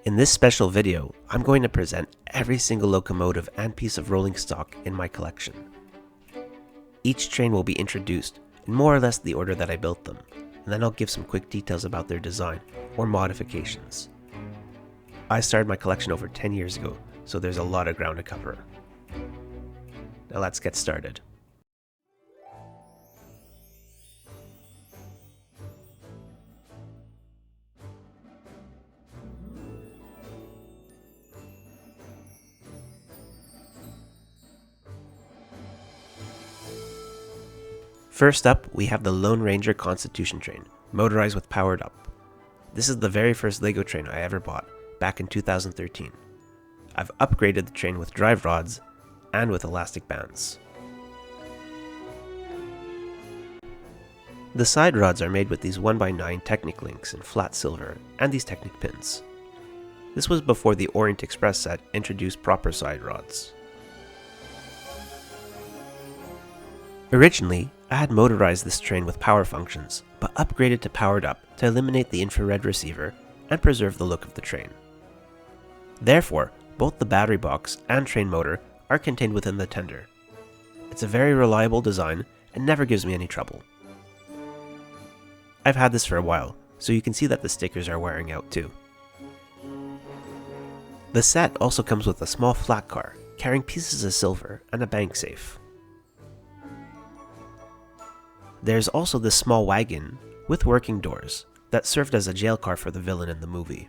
In this special video, I'm going to present every single locomotive and piece of rolling stock in my collection. Each train will be introduced in more or less the order that I built them, and then I'll give some quick details about their design or modifications. I started my collection over 10 years ago, so there's a lot of ground to cover. Now let's get started. First up, we have the Lone Ranger Constitution train, motorized with powered up. This is the very first LEGO train I ever bought, back in 2013. I've upgraded the train with drive rods and with elastic bands. The side rods are made with these 1x9 Technic links in flat silver and these Technic pins. This was before the Orient Express set introduced proper side rods. Originally, I had motorized this train with power functions, but upgraded to powered up to eliminate the infrared receiver and preserve the look of the train. Therefore, both the battery box and train motor are contained within the tender. It's a very reliable design and never gives me any trouble. I've had this for a while, so you can see that the stickers are wearing out too. The set also comes with a small flat car carrying pieces of silver and a bank safe. There's also this small wagon with working doors that served as a jail car for the villain in the movie.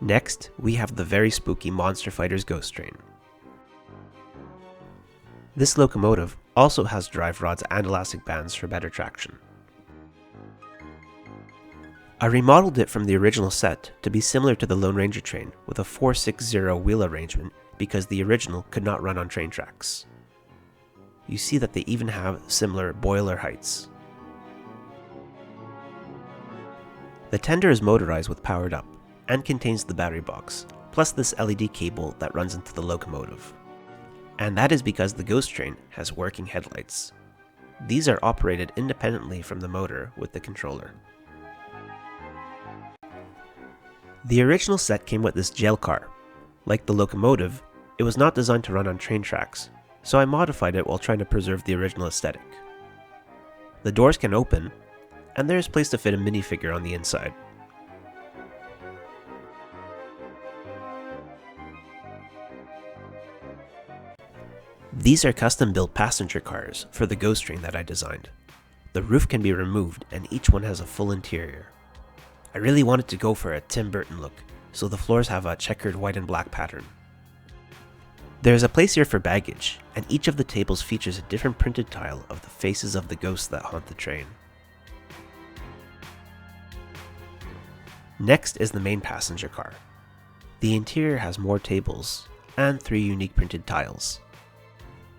Next, we have the very spooky Monster Fighter's Ghost Train. This locomotive also has drive rods and elastic bands for better traction. I remodeled it from the original set to be similar to the Lone Ranger train with a 460 wheel arrangement because the original could not run on train tracks. You see that they even have similar boiler heights. The tender is motorized with powered up and contains the battery box, plus this LED cable that runs into the locomotive. And that is because the Ghost Train has working headlights. These are operated independently from the motor with the controller. The original set came with this jail car. Like the locomotive, it was not designed to run on train tracks, so I modified it while trying to preserve the original aesthetic. The doors can open, and there is place to fit a minifigure on the inside. These are custom-built passenger cars for the Ghost Train that I designed. The roof can be removed, and each one has a full interior. I really wanted to go for a Tim Burton look, so the floors have a checkered white and black pattern. There is a place here for baggage, and each of the tables features a different printed tile of the faces of the ghosts that haunt the train. Next is the main passenger car. The interior has more tables, and 3 unique printed tiles.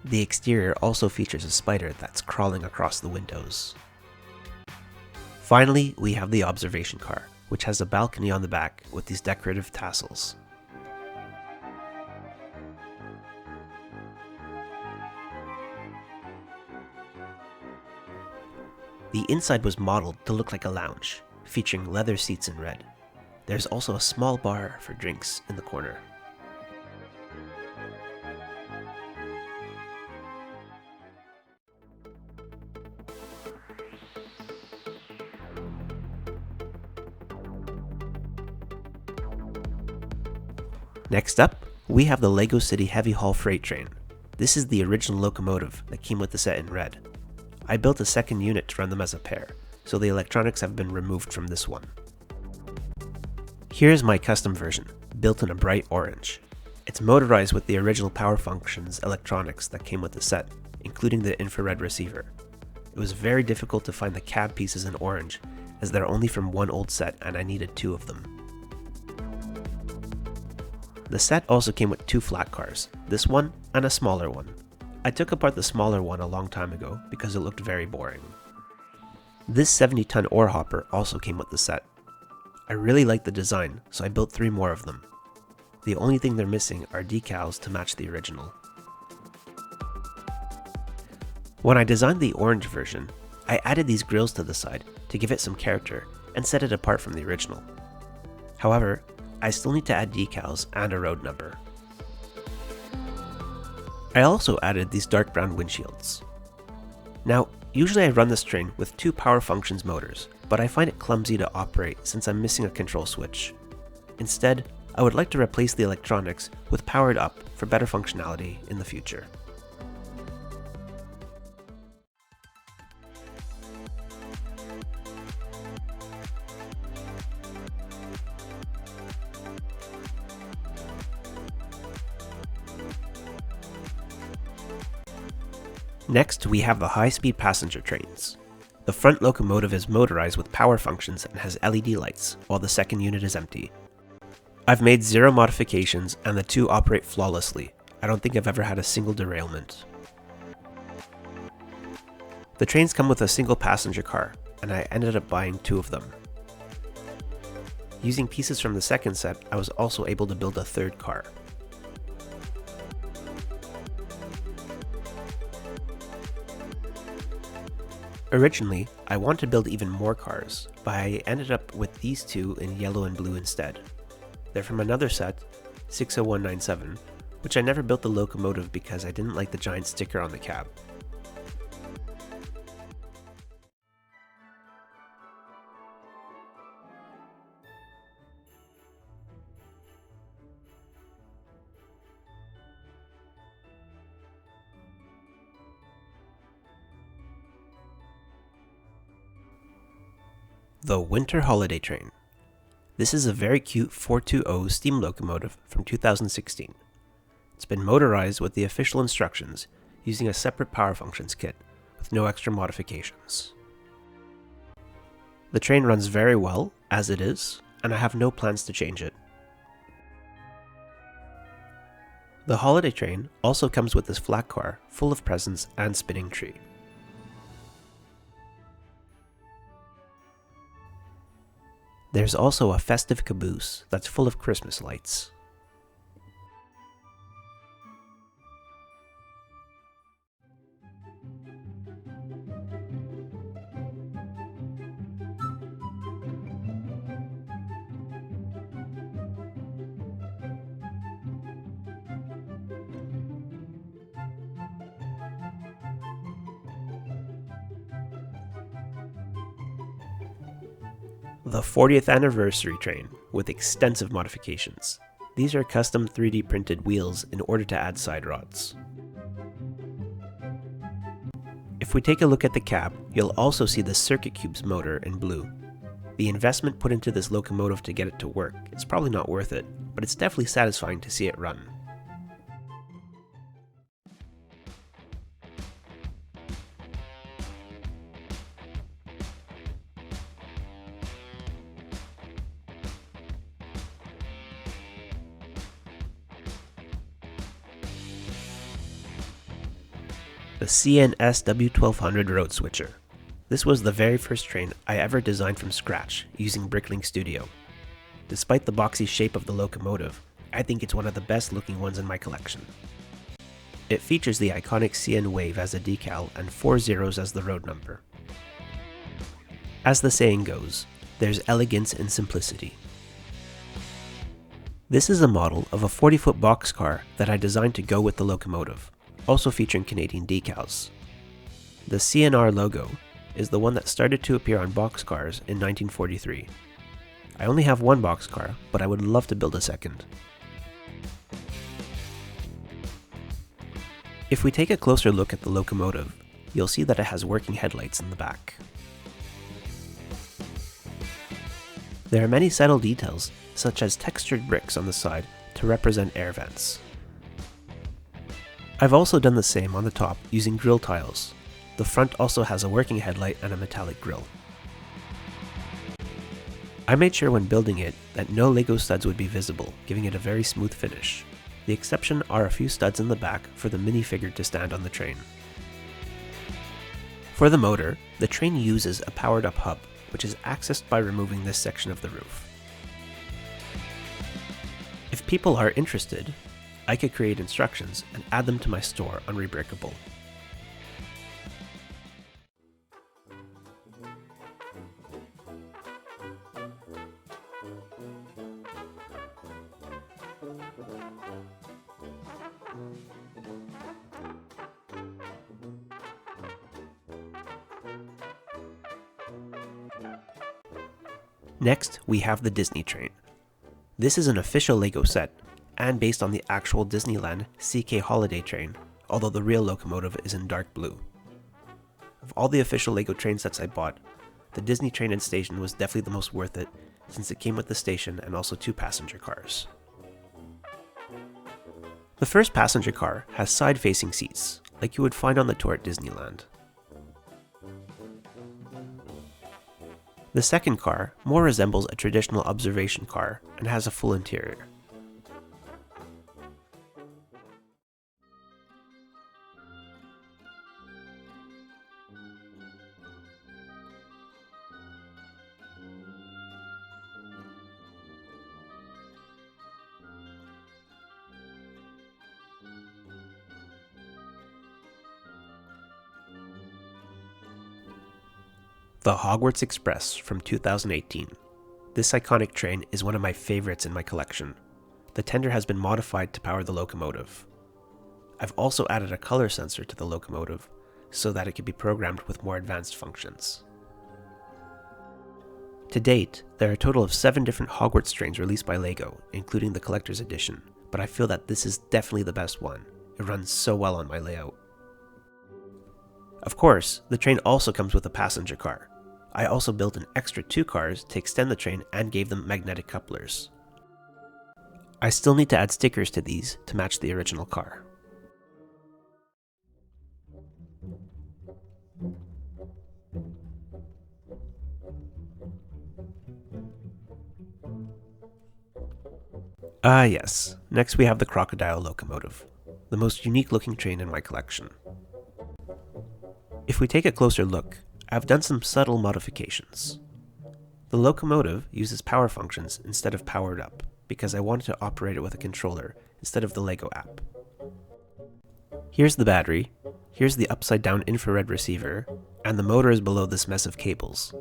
The exterior also features a spider that's crawling across the windows. Finally, we have the observation car, which has a balcony on the back with these decorative tassels. The inside was modeled to look like a lounge, featuring leather seats in red. There's also a small bar for drinks in the corner. Next up, we have the LEGO City Heavy Haul Freight Train. This is the original locomotive that came with the set in red. I built a second unit to run them as a pair, so the electronics have been removed from this one. Here's my custom version, built in a bright orange. It's motorized with the original power functions electronics that came with the set, including the infrared receiver. It was very difficult to find the cab pieces in orange, as they're only from one old set and I needed 2 of them. The set also came with 2 flat cars, this one and a smaller one. I took apart the smaller one a long time ago because it looked very boring. This 70-ton ore hopper also came with the set. I really liked the design, so I built 3 more of them. The only thing they're missing are decals to match the original. When I designed the orange version, I added these grills to the side to give it some character and set it apart from the original. However, I still need to add decals and a road number. I also added these dark brown windshields. Now, usually I run this train with 2 power functions motors, but I find it clumsy to operate since I'm missing a control switch. Instead, I would like to replace the electronics with powered up for better functionality in the future. Next, we have the high-speed passenger trains. The front locomotive is motorized with power functions and has LED lights, while the second unit is empty. I've made 0 modifications and the 2 operate flawlessly. I don't think I've ever had a single derailment. The trains come with a single passenger car, and I ended up buying 2 of them. Using pieces from the second set, I was also able to build a third car. Originally, I wanted to build even more cars, but I ended up with these 2 in yellow and blue instead. They're from another set, 60197, which I never built the locomotive because I didn't like the giant sticker on the cab. The Winter Holiday Train. This is a very cute 420 steam locomotive from 2016. It's been motorized with the official instructions, using a separate power functions kit, with no extra modifications. The train runs very well, as it is, and I have no plans to change it. The Holiday Train also comes with this flat car, full of presents and spinning tree. There's also a festive caboose that's full of Christmas lights. The 40th Anniversary Train, with extensive modifications. These are custom 3D printed wheels in order to add side rods. If we take a look at the cab, you'll also see the Circuit Cube's motor in blue. The investment put into this locomotive to get it to work is probably not worth it, but it's definitely satisfying to see it run. The CNS W1200 Road Switcher. This was the very first train I ever designed from scratch using Bricklink Studio. Despite the boxy shape of the locomotive, I think it's one of the best looking ones in my collection. It features the iconic CN wave as a decal and 4 zeros as the road number. As the saying goes, there's elegance in simplicity. This is a model of a 40-foot boxcar that I designed to go with the locomotive, also featuring Canadian decals. The CNR logo is the one that started to appear on boxcars in 1943. I only have one boxcar, but I would love to build a second. If we take a closer look at the locomotive, you'll see that it has working headlights in the back. There are many subtle details, such as textured bricks on the side to represent air vents. I've also done the same on the top using grille tiles. The front also has a working headlight and a metallic grille. I made sure when building it that no Lego studs would be visible, giving it a very smooth finish. The exception are a few studs in the back for the minifigure to stand on the train. For the motor, the train uses a powered up hub, which is accessed by removing this section of the roof. If people are interested, I could create instructions and add them to my store on Rebrickable. Next, we have the Disney Train. This is an official LEGO set, and based on the actual Disneyland CK Holiday Train, although the real locomotive is in dark blue. Of all the official LEGO train sets I bought, the Disney Train and Station was definitely the most worth it, since it came with the station and also 2 passenger cars. The first passenger car has side-facing seats, like you would find on the tour at Disneyland. The second car more resembles a traditional observation car and has a full interior. The Hogwarts Express from 2018. This iconic train is one of my favorites in my collection. The tender has been modified to power the locomotive. I've also added a color sensor to the locomotive so that it can be programmed with more advanced functions. To date, there are a total of 7 different Hogwarts trains released by LEGO, including the collector's edition, but I feel that this is definitely the best one. It runs so well on my layout. Of course, the train also comes with a passenger car. I also built an extra 2 cars to extend the train and gave them magnetic couplers. I still need to add stickers to these to match the original car. Yes, next we have the Crocodile locomotive, the most unique looking train in my collection. If we take a closer look, I've done some subtle modifications. The locomotive uses power functions instead of powered up, because I wanted to operate it with a controller instead of the LEGO app. Here's the battery, here's the upside down infrared receiver, and the motor is below this mess of cables.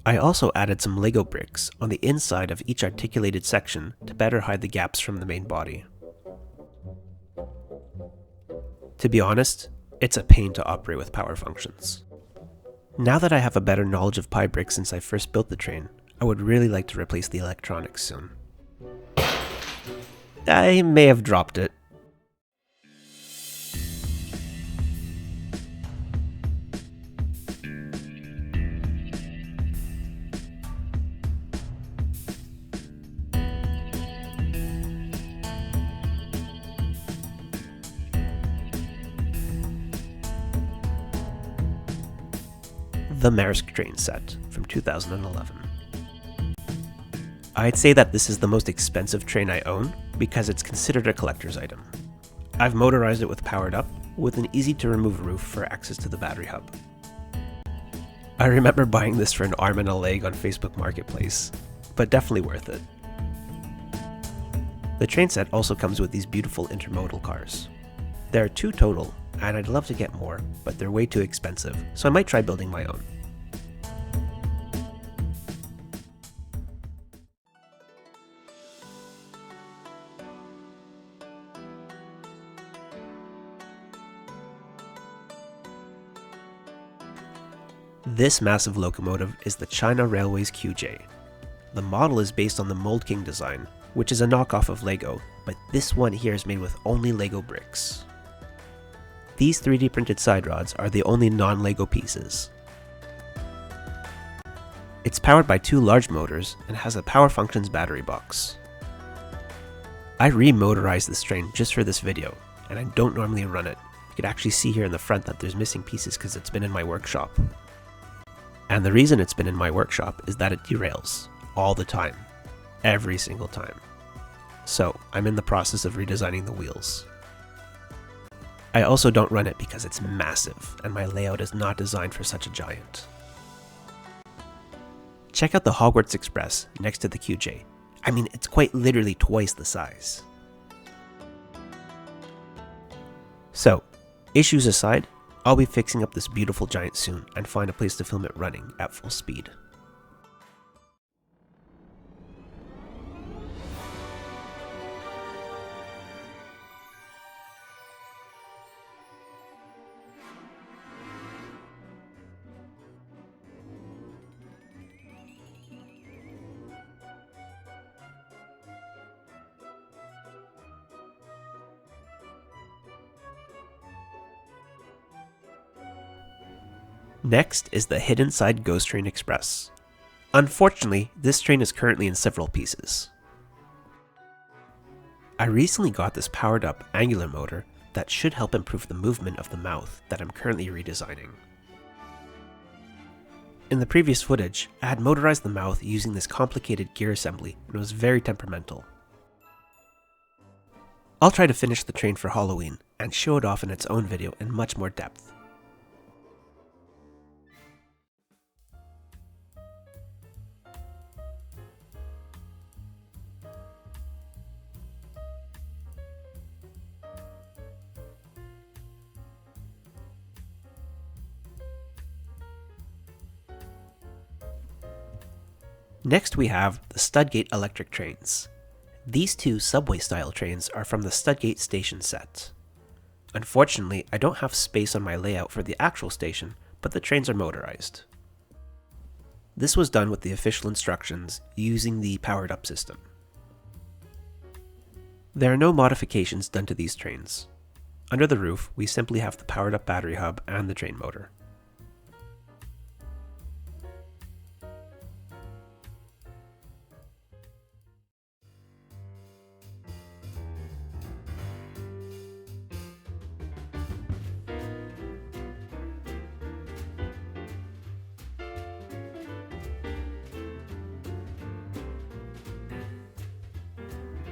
I also added some LEGO bricks on the inside of each articulated section to better hide the gaps from the main body. To be honest, it's a pain to operate with power functions. Now that I have a better knowledge of pie bricks since I first built the train, I would really like to replace the electronics soon. I may have dropped it. The Maersk Train set from 2011. I'd say that this is the most expensive train I own because it's considered a collector's item. I've motorized it with powered up, with an easy to remove roof for access to the battery hub. I remember buying this for an arm and a leg on Facebook Marketplace, but definitely worth it. The train set also comes with these beautiful intermodal cars. There are 2 total, and I'd love to get more, but they're way too expensive, so I might try building my own. This massive locomotive is the China Railways QJ. The model is based on the Mold King design, which is a knockoff of LEGO, but this one here is made with only LEGO bricks. These 3D printed side rods are the only non-LEGO pieces. It's powered by 2 large motors and has a Power Functions battery box. I re-motorized this train just for this video, and I don't normally run it. You can actually see here in the front that there's missing pieces because it's been in my workshop. And the reason it's been in my workshop is that it derails all the time, every single time. So I'm in the process of redesigning the wheels. I also don't run it because it's massive and my layout is not designed for such a giant. Check out the Hogwarts Express next to the QJ. I mean, it's quite literally twice the size. So, issues aside, I'll be fixing up this beautiful giant soon and find a place to film it running at full speed. Next is the hidden side Ghost Train Express. Unfortunately, this train is currently in several pieces. I recently got this powered up angular motor that should help improve the movement of the mouth that I'm currently redesigning. In the previous footage, I had motorized the mouth using this complicated gear assembly and it was very temperamental. I'll try to finish the train for Halloween and show it off in its own video in much more depth. Next we have the Studgate electric trains. These two subway-style trains are from the Studgate station set. Unfortunately, I don't have space on my layout for the actual station, but the trains are motorized. This was done with the official instructions using the powered up system. There are no modifications done to these trains. Under the roof, we simply have the powered up battery hub and the train motor.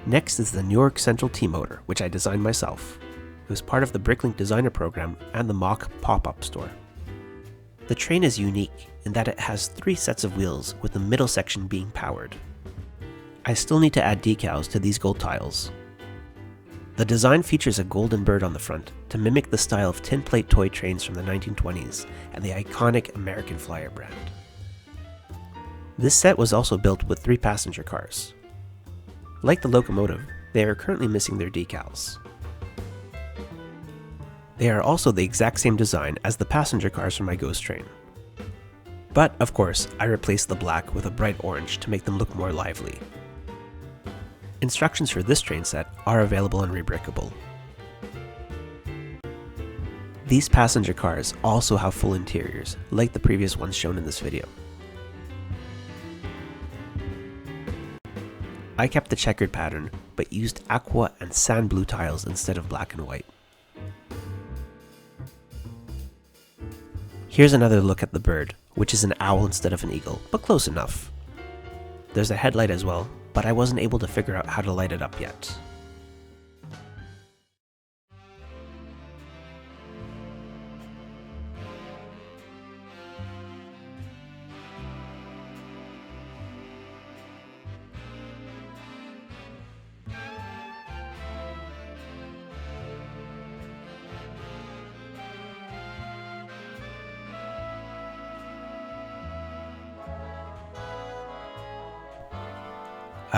Next is the New York Central T-Motor, which I designed myself. It was part of the Bricklink Designer Program and the Mock pop-up store. The train is unique in that it has 3 sets of wheels with the middle section being powered. I still need to add decals to these gold tiles. The design features a golden bird on the front to mimic the style of tin plate toy trains from the 1920s and the iconic American Flyer brand. This set was also built with 3 passenger cars. Like the locomotive, they are currently missing their decals. They are also the exact same design as the passenger cars from my Ghost Train. But, of course, I replaced the black with a bright orange to make them look more lively. Instructions for this train set are available in Rebrickable. These passenger cars also have full interiors, like the previous ones shown in this video. I kept the checkered pattern, but used aqua and sand blue tiles instead of black and white. Here's another look at the bird, which is an owl instead of an eagle, but close enough. There's a headlight as well, but I wasn't able to figure out how to light it up yet.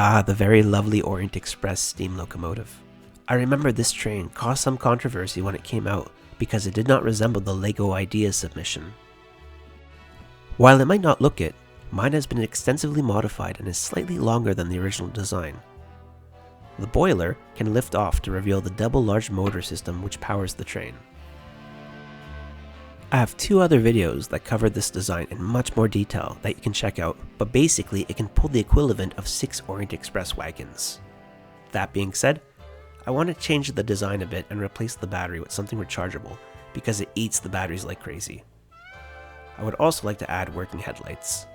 Ah, the very lovely Orient Express steam locomotive. I remember this train caused some controversy when it came out because it did not resemble the LEGO Ideas submission. While it might not look it, mine has been extensively modified and is slightly longer than the original design. The boiler can lift off to reveal the double large motor system which powers the train. I have 2 other videos that cover this design in much more detail that you can check out, but basically it can pull the equivalent of 6 Orient Express wagons. That being said, I want to change the design a bit and replace the battery with something rechargeable because it eats the batteries like crazy. I would also like to add working headlights.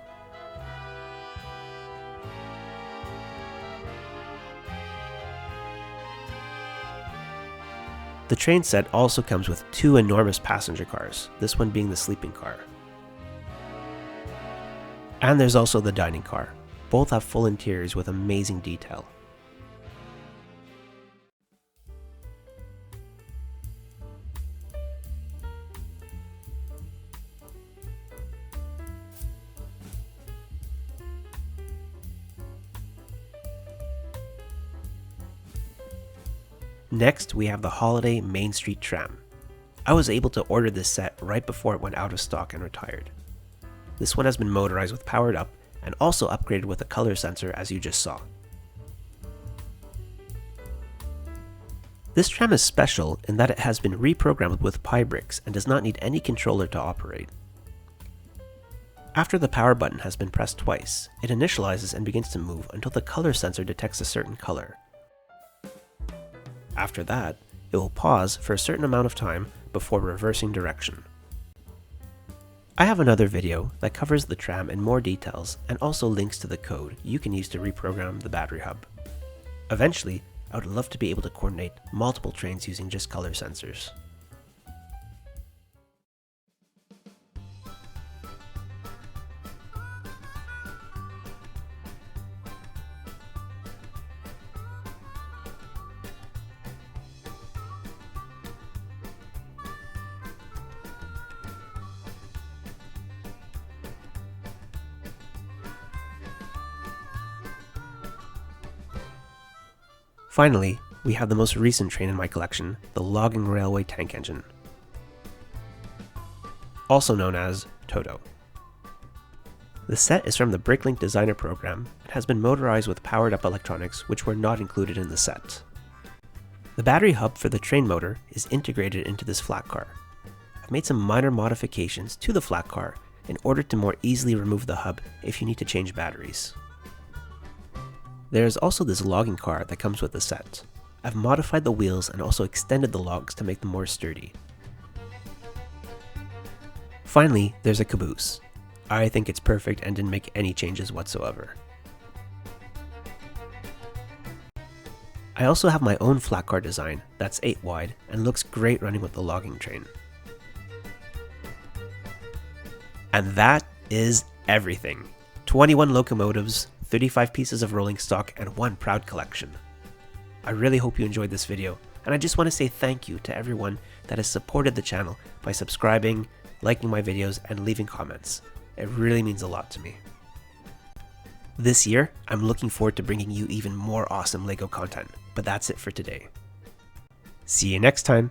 The train set also comes with 2 enormous passenger cars, this one being the sleeping car. And there's also the dining car. Both have full interiors with amazing detail. Next, we have the Holiday Main Street Tram. I was able to order this set right before it went out of stock and retired. This one has been motorized with powered up and also upgraded with a color sensor, as you just saw. This tram is special in that it has been reprogrammed with pie bricks and does not need any controller to operate. After the power button has been pressed twice, it initializes and begins to move until the color sensor detects a certain color. After that, it will pause for a certain amount of time before reversing direction. I have another video that covers the tram in more details and also links to the code you can use to reprogram the battery hub. Eventually, I would love to be able to coordinate multiple trains using just color sensors. Finally, we have the most recent train in my collection, the Logging Railway Tank Engine, also known as Toto. The set is from the Bricklink Designer program and has been motorized with powered up electronics which were not included in the set. The battery hub for the train motor is integrated into this flat car. I've made some minor modifications to the flat car in order to more easily remove the hub if you need to change batteries. There is also this logging car that comes with the set. I've modified the wheels and also extended the logs to make them more sturdy. Finally, there's a caboose. I think it's perfect and didn't make any changes whatsoever. I also have my own flat car design that's 8 wide and looks great running with the logging train. And that is everything. 21 locomotives, 35 pieces of rolling stock, and 1 proud collection. I really hope you enjoyed this video, and I just want to say thank you to everyone that has supported the channel by subscribing, liking my videos, and leaving comments. It really means a lot to me. This year, I'm looking forward to bringing you even more awesome LEGO content, but that's it for today. See you next time!